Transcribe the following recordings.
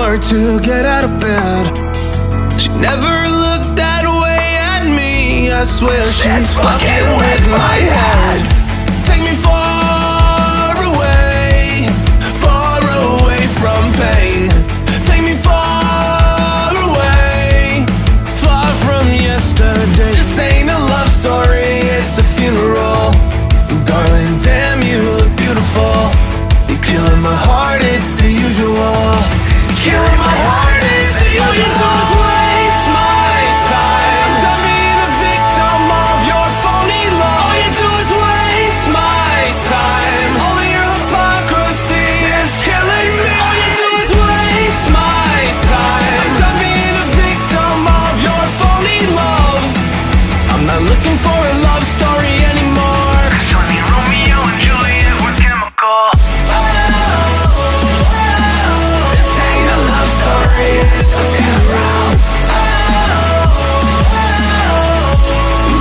hard to get out of bed. She never looked that way at me. I swear she's fucking with my head. Take me far away from pain. Take me far away, far from yesterday. This ain't a love story, it's a funeral. Darling, damn, you look beautiful. You're killing my heart, it's the usual. Killing my heart, it's the usual. All you do is waste my time. Done being a victim of your phony love. All you do is waste my time. All of your hypocrisy is killing me. All you do is waste my time. Done being a victim of your phony love. I'm not looking for a love story anymore. Romeo and Juliet were chemical. This ain't a love story, it's a funeral.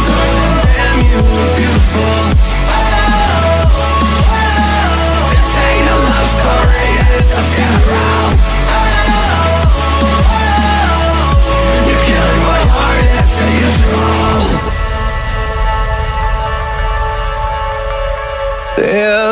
Darling, damn, you look beautiful. This ain't a love story, it's a funeral. You're killing my heart, that's the usual. Yeah.